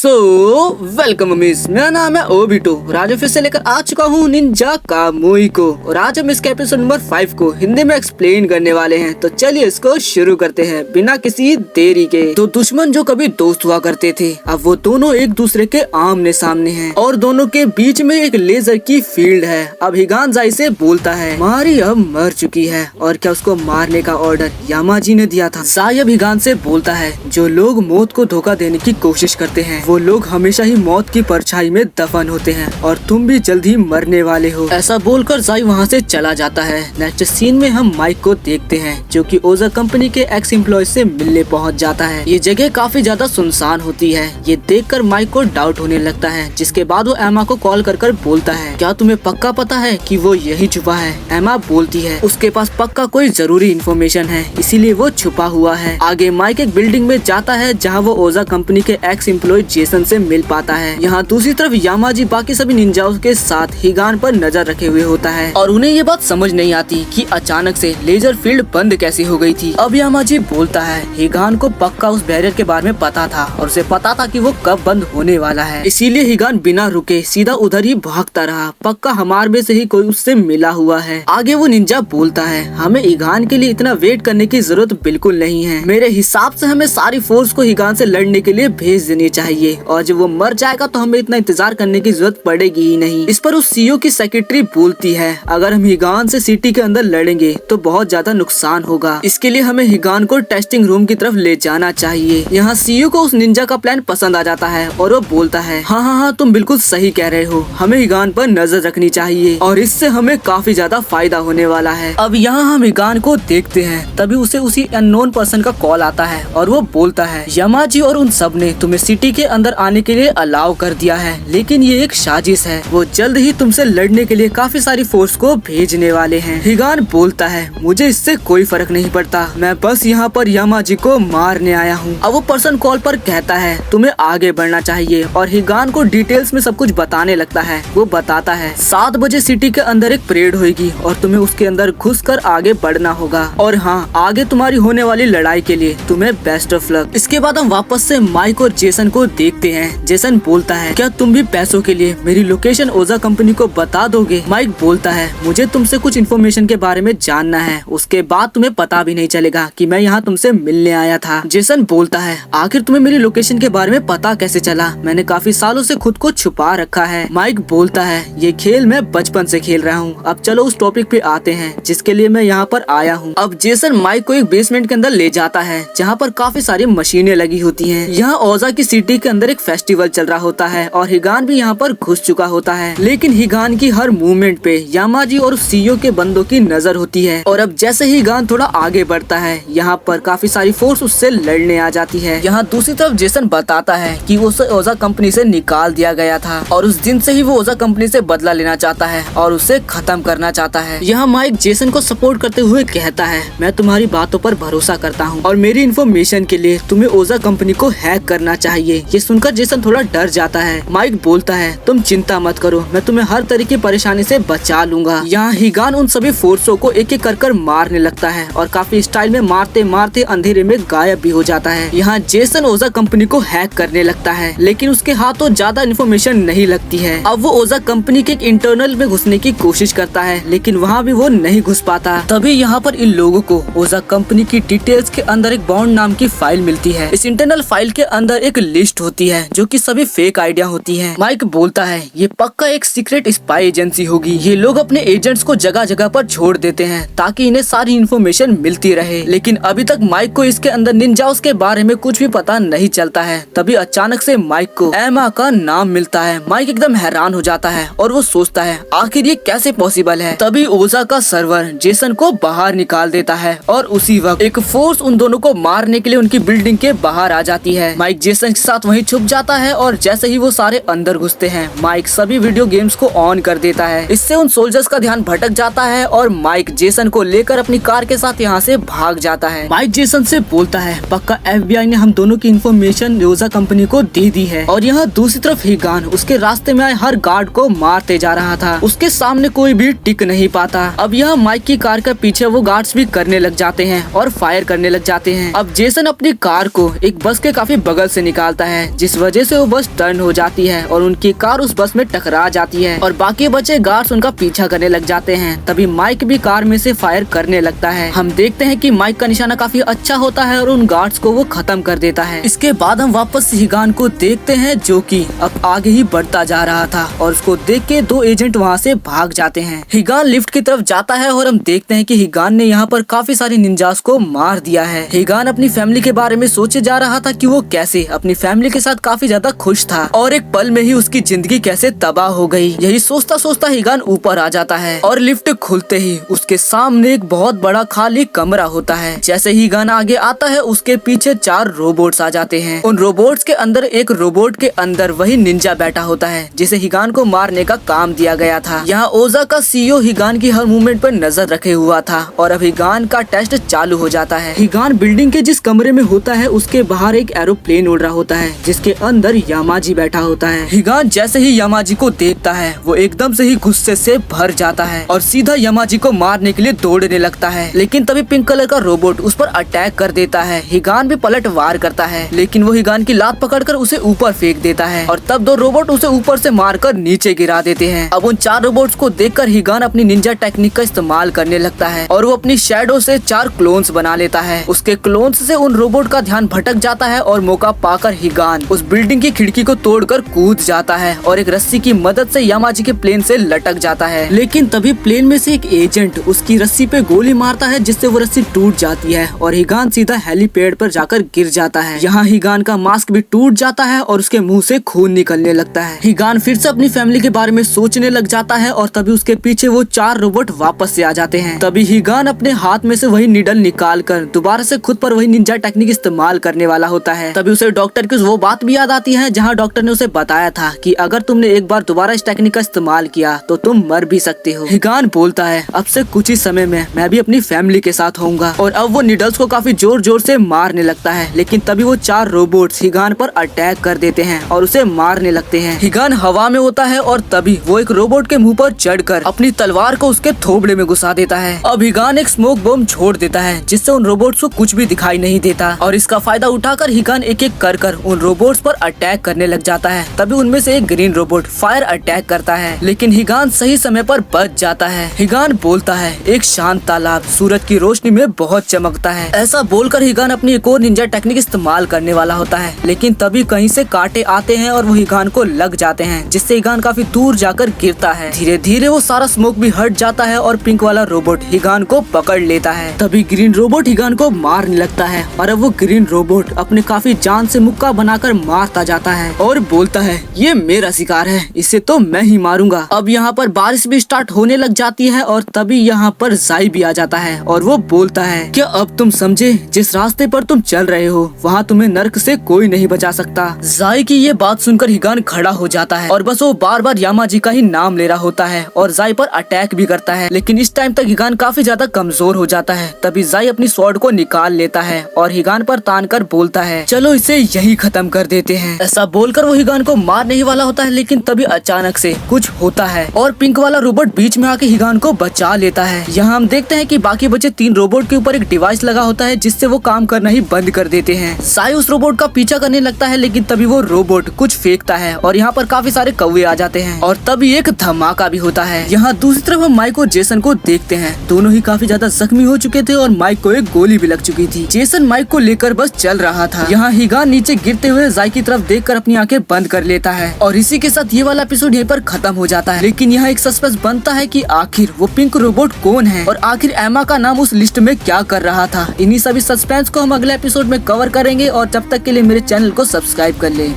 Welcome miss, मेरा नाम है ओबिटो और आज फिर से लेकर आ चुका हूँ निंजा कामुई को। और आज हम इसके एपिसोड नंबर 5 को हिंदी में एक्सप्लेन करने वाले हैं। तो चलिए इसको शुरू करते हैं बिना किसी देरी के। तो दुश्मन जो कभी दोस्त हुआ करते थे, अब वो दोनों एक दूसरे के आमने सामने हैं और दोनों के बीच में एक लेजर की फील्ड है। अब हिगान जाई से बोलता है, मारी अब मर चुकी है और क्या उसको मारने का ऑर्डर यामाजी ने दिया था। जाई अब हिगान से बोलता है, जो लोग मौत को धोखा देने की कोशिश करते हैं वो लोग हमेशा ही मौत की परछाई में दफन होते हैं और तुम भी जल्द ही मरने वाले हो। ऐसा बोलकर जाई वहाँ से चला जाता है। नेक्स्ट सीन में हम माइक को देखते हैं जो कि ओजा कंपनी के एक्स एम्प्लॉय से मिलने पहुँच जाता है। ये जगह काफी ज्यादा सुनसान होती है। ये देखकर माइक को डाउट होने लगता है, जिसके बाद वो एमा को कॉल कर बोलता है, क्या तुम्हें पक्का पता है कि वो यही छुपा है? एमा बोलती है उसके पास पक्का कोई जरूरी इन्फॉर्मेशन है, इसीलिए वो छुपा हुआ है। आगे माइक एक बिल्डिंग में जाता है जहाँ वो ओजा कंपनी के एक्स एम्प्लॉय जेसन से मिल पाता है। यहाँ दूसरी तरफ यामाजी बाकी सभी निंजाओं के साथ हिगान पर नजर रखे हुए होता है और उन्हें ये बात समझ नहीं आती कि अचानक से लेजर फील्ड बंद कैसे हो गई थी। अब यामाजी बोलता है, हिगान को पक्का उस बैरियर के बारे में पता था और उसे पता था कि वो कब बंद होने वाला है, इसीलिए हिगान बिना रुके सीधा उधर ही भागता रहा। पक्का हमारे में से ही कोई उससे मिला हुआ है। आगे वो निंजा बोलता है, हमें हिगान के लिए इतना वेट करने की जरूरत बिल्कुल नहीं है। मेरे हिसाब से हमें सारी फोर्स को हिगान से लड़ने के लिए भेज देनी चाहिए और जब वो मर जाएगा तो हमें इतना इंतजार करने की जरूरत पड़ेगी ही नहीं। इस पर उस सीईओ की सेक्रेटरी बोलती है, अगर हम हिगान से सिटी के अंदर लड़ेंगे तो बहुत ज्यादा नुकसान होगा, इसके लिए हमें हिगान को टेस्टिंग रूम की तरफ ले जाना चाहिए। यहाँ सीईओ को उस निंजा का प्लान पसंद आ जाता है और वो बोलता है, हाँ, तुम बिल्कुल सही कह रहे हो, हमें हिगान पर नजर रखनी चाहिए और इससे हमें काफी ज्यादा फायदा होने वाला है। अब यहाँ हम हिगान को देखते हैं, तभी उसे उसी अननोन पर्सन का कॉल आता है और वो बोलता है, यामाजी और उन सब ने तुम्हें सिटी के अंदर आने के लिए अलाउ कर दिया है, लेकिन ये एक साजिश है। वो जल्द ही तुमसे लड़ने के लिए काफी सारी फोर्स को भेजने वाले हैं। हिगान बोलता है, मुझे इससे कोई फर्क नहीं पड़ता, मैं बस यहाँ पर यामाजी को मारने आया हूँ। अब वो पर्सन कॉल पर कहता है, तुम्हें आगे बढ़ना चाहिए और हिगान को डिटेल्स में सब कुछ बताने लगता है। वो बताता है 7 बजे सिटी के अंदर एक परेड होगी और तुम्हें उसके अंदर घुसकर आगे बढ़ना होगा और हाँ, आगे तुम्हारी होने वाली लड़ाई के लिए तुम्हें बेस्ट ऑफ लक। इसके बाद हम वापस से माइक और जेसन को देखते हैं। जेसन बोलता है, क्या तुम भी पैसों के लिए मेरी लोकेशन ओजा कंपनी को बता दोगे? माइक बोलता है, मुझे तुमसे कुछ इन्फॉर्मेशन के बारे में जानना है, उसके बाद तुम्हें पता भी नहीं चलेगा कि मैं यहाँ तुमसे मिलने आया था। जेसन बोलता है, आखिर तुम्हें मेरी लोकेशन के बारे में पता कैसे चला? मैंने काफी सालों से खुद को छुपा रखा है। माइक बोलता है, ये खेल मैं बचपन से खेल रहा हूँ। अब चलो उस टॉपिक पे आते हैं जिसके लिए मैं यहाँ पर आया हूँ। अब जेसन माइक को एक बेसमेंट के अंदर ले जाता है जहाँ पर काफी सारी मशीनें लगी होती है। यहाँ ओजा की सिटी के अंदर एक फेस्टिवल चल रहा होता है और हिगान भी यहाँ पर घुस चुका होता है, लेकिन हिगान की हर मूवमेंट पे यामाजी और सीईओ के बंदों की नजर होती है। और अब जैसे ही हिगान थोड़ा आगे बढ़ता है, यहाँ पर काफी सारी फोर्स उससे लड़ने आ जाती है। यहाँ दूसरी तरफ जेसन बताता है कि उसे ओजा कंपनी से निकाल दिया गया था और उस दिन से ही वो ओजा कंपनी से बदला लेना चाहता है और उसे खत्म करना चाहता है। यहाँ माइक जेसन को सपोर्ट करते हुए कहता है, मैं तुम्हारी बातों पर भरोसा करता हूँ और मेरी इन्फॉर्मेशन के लिए तुम्हें ओजा कंपनी को हैक करना चाहिए। ये सुनकर जेसन थोड़ा डर जाता है। माइक बोलता है, तुम चिंता मत करो, मैं तुम्हें हर तरह की परेशानी से बचा लूंगा। यहाँ हिगान उन सभी फोर्सों को एक एक कर मारने लगता है और काफी स्टाइल में मारते मारते अंधेरे में गायब भी हो जाता है। यहाँ जेसन ओजा कंपनी को हैक करने लगता है, लेकिन उसके हाथों ज्यादा इन्फॉर्मेशन नहीं लगती है। अब वो ओजा कंपनी के इंटरनल में घुसने की कोशिश करता है, लेकिन वहाँ भी वो नहीं घुस पाता। तभी यहाँ पर इन लोगों को ओजा कंपनी की डिटेल्स के अंदर एक बॉन्ड नाम की फाइल मिलती है। इस इंटरनल फाइल के अंदर एक लिस्ट होती है जो कि सभी फेक आइडिया होती है। माइक बोलता है, ये पक्का एक सीक्रेट स्पाई एजेंसी होगी। ये लोग अपने एजेंट्स को जगह जगह पर छोड़ देते हैं ताकि इन्हें सारी इन्फॉर्मेशन मिलती रहे, लेकिन अभी तक माइक को इसके अंदर निंजाओस के बारे में कुछ भी पता नहीं चलता है। तभी अचानक से माइक को एमा का नाम मिलता है। माइक एकदम हैरान हो जाता है और वो सोचता है, आखिर ये कैसे पॉसिबल है। तभी ओजा का सर्वर जेसन को बाहर निकाल देता है और उसी वक्त एक फोर्स उन दोनों को मारने के लिए उनकी बिल्डिंग के बाहर आ जाती है। माइक जेसन के साथ वहीं छुप जाता है और जैसे ही वो सारे अंदर घुसते हैं, माइक सभी वीडियो गेम्स को ऑन कर देता है। इससे उन सोल्जर्स का ध्यान भटक जाता है और माइक जेसन को लेकर अपनी कार के साथ यहाँ से भाग जाता है। माइक जेसन से बोलता है, पक्का FBI ने हम दोनों की इन्फॉर्मेशन ओजा कंपनी को दे दी है। और यहाँ दूसरी तरफ हिगान उसके रास्ते में आए हर गार्ड को मारते जा रहा था। उसके सामने कोई भी टिक नहीं पाता। अब यहाँ माइक की कार के पीछे वो गार्ड्स भी करने लग जाते हैं और फायर करने लग जाते हैं। अब जेसन अपनी कार को एक बस के काफी बगल से निकालता है जिस वजह से वो बस टर्न हो जाती है और उनकी कार उस बस में टकरा जाती है और बाकी बचे गार्ड्स उनका पीछा करने लग जाते हैं। तभी माइक भी कार में से फायर करने लगता है। हम देखते हैं कि माइक का निशाना काफी अच्छा होता है और उन गार्ड्स को वो खत्म कर देता है। इसके बाद हम वापस हिगान को देखते हैं जो कि अब आगे ही बढ़ता जा रहा था और उसको देख के दो एजेंट वहाँ से भाग जाते हैं। हिगान लिफ्ट की तरफ जाता है और हम देखते हैं कि हिगान ने यहाँ पर काफी सारे निंजास को मार दिया है। हिगान अपनी फैमिली के बारे में सोचे जा रहा था कि वो कैसे अपनी फैमिली के साथ काफी ज्यादा खुश था और एक पल में ही उसकी जिंदगी कैसे तबाह हो गई। यही सोचता सोचता हिगान ऊपर आ जाता है और लिफ्ट खुलते ही उसके सामने एक बहुत बड़ा खाली कमरा होता है। जैसे ही हिगान आगे आता है उसके पीछे 4 रोबोट्स आ जाते हैं। उन रोबोट्स के अंदर एक रोबोट के अंदर वही निंजा बैठा होता है जिसे हिगान को मारने का काम दिया गया था। यहाँ ओजा का सीईओ हिगान की हर मूवमेंट पर नजर रखे हुआ था और अब हिगान का टेस्ट चालू हो जाता है। हिगान बिल्डिंग के जिस कमरे में होता है उसके बाहर एक एरोप्लेन उड़ रहा होता है जिसके अंदर यामाजी बैठा होता है। हिगान जैसे ही यामाजी को देखता है वो एकदम से ही गुस्से से भर जाता है और सीधा यामाजी को मारने के लिए दौड़ने लगता है, लेकिन तभी पिंक कलर का रोबोट उस पर अटैक कर देता है। हिगान भी पलट वार करता है लेकिन वो हिगान की लात पकड़कर उसे ऊपर फेंक देता है और तब 2 रोबोट उसे ऊपर से मारकर नीचे गिरा देते हैं। अब उन 4 रोबोट्स को देखकर हिगान अपनी निंजा टेक्निक का इस्तेमाल करने लगता है और वो अपनी शैडो से 4 क्लोन्स बना लेता है। उसके क्लोन्स से उन रोबोट का ध्यान भटक जाता है और मौका पाकर हिगान उस बिल्डिंग की खिड़की को तोड़कर कूद जाता है और एक रस्सी की मदद से यामाजी के प्लेन से लटक जाता है। लेकिन तभी प्लेन में से एक एजेंट उसकी रस्सी पे गोली मारता है जिससे वो रस्सी टूट जाती है और हिगान सीधा हेलीपैड पर जाकर गिर जाता है। यहाँ हिगान का मास्क भी टूट जाता है और उसके मुंह से खून निकलने लगता है। हिगान फिर से अपनी फैमिली के बारे में सोचने लग जाता है और तभी उसके पीछे वो 4 रोबोट वापस से आ जाते हैं। तभी हिगान अपने हाथ में से वही निडल निकाल कर दोबारा से खुद पर वही निंजा टेक्निक इस्तेमाल करने वाला होता है। तभी उसे डॉक्टर की वो बात भी याद आती है जहाँ डॉक्टर ने उसे बताया था कि अगर तुमने एक बार दोबारा इस टेक्निक का इस्तेमाल किया तो तुम मर भी सकते हो। हिगान बोलता है अब से कुछ ही समय में मैं भी अपनी फैमिली के साथ होऊंगा और अब वो निडल्स को काफी जोर जोर से मारने लगता है, लेकिन तभी वो 4 रोबोट्स हिगान पर अटैक कर देते हैं और उसे मारने लगते हैं। हिगान हवा में होता है और तभी वो एक रोबोट के मुंह पर चढ़कर अपनी तलवार को उसके थोबड़े में घुसा देता है। अब हिगान एक स्मोक बम छोड़ देता है जिससे उन रोबोट्स को कुछ भी दिखाई नहीं देता और इसका फायदा उठाकर हिगान एक एक कर उन रोबोट्स पर अटैक करने लग जाता है। तभी उनमें से एक ग्रीन रोबोट फायर अटैक करता है लेकिन हिगान सही समय पर बच जाता है। हिगान बोलता है एक शांत तालाब सूरज की रोशनी में बहुत चमकता है। ऐसा बोलकर हिगान अपनी एक और निंजा टेक्निक इस्तेमाल करने वाला होता है, लेकिन तभी कहीं से कांटे आते हैं और वो हिगान को लग जाते हैं जिससे हिगान काफी दूर जाकर गिरता है। धीरे धीरे वो सारा स्मोक भी हट जाता है और पिंक वाला रोबोट हिगान को पकड़ लेता है। तभी ग्रीन रोबोट हिगान को मारने लगता है और अब वो ग्रीन रोबोट अपने काफी जान से मुक्का बनाकर मारता जाता है और बोलता है ये मेरा शिकार है, इसे तो मैं ही मारूंगा। अब यहाँ पर बारिश भी स्टार्ट होने लग जाती है और तभी यहाँ पर जाई भी आ जाता है और वो बोलता है क्या अब तुम समझे, जिस रास्ते पर तुम चल रहे हो वहाँ तुम्हें नर्क से कोई नहीं बचा सकता। जाई की ये बात सुनकर हिगान खड़ा हो जाता है और बस वो बार बार यामाजी का ही नाम ले रहा होता है और जाई पर अटैक भी करता है, लेकिन इस टाइम तक हिगान काफी ज्यादा कमजोर हो जाता है। तभी जाई अपनी स्वॉर्ड को निकाल लेता है और हिगान पर तान कर बोलता है चलो इसे यही खत्म कर देते हैं। ऐसा बोलकर वो हिगान को मारने ही वाला होता है, लेकिन तभी अचानक से कुछ होता है और पिंक वाला रोबोट बीच में आके हिगान को बचा लेता है। यहाँ हम देखते हैं कि बाकी बचे 3 रोबोट के ऊपर एक डिवाइस लगा होता है जिससे वो काम करना ही बंद कर देते हैं। साई उस रोबोट का पीछा करने लगता है, लेकिन तभी वो रोबोट कुछ फेंकता है और यहाँ पर काफी सारे कौवे आ जाते हैं और तभी एक धमाका भी होता है। यहाँ दूसरी तरफ हम माइक और जेसन को देखते हैं, दोनों ही काफी ज्यादा जख्मी हो चुके थे और माइक को एक गोली भी लग चुकी थी। जेसन माइक को लेकर बस चल रहा था। यहाँ हिगान नीचे गिरते हुए जाई की तरफ देखकर अपनी आंखें बंद कर लेता है और इसी के साथ ये वाला एपिसोड यहीं पर खत्म हो जाता है। लेकिन यहाँ एक सस्पेंस बनता है कि आखिर वो पिंक रोबोट कौन है और आखिर एमा का नाम उस लिस्ट में क्या कर रहा था। इन्हीं सभी सस्पेंस को हम अगले एपिसोड में कवर करेंगे और जब तक के लिए मेरे चैनल को सब्सक्राइब कर ले।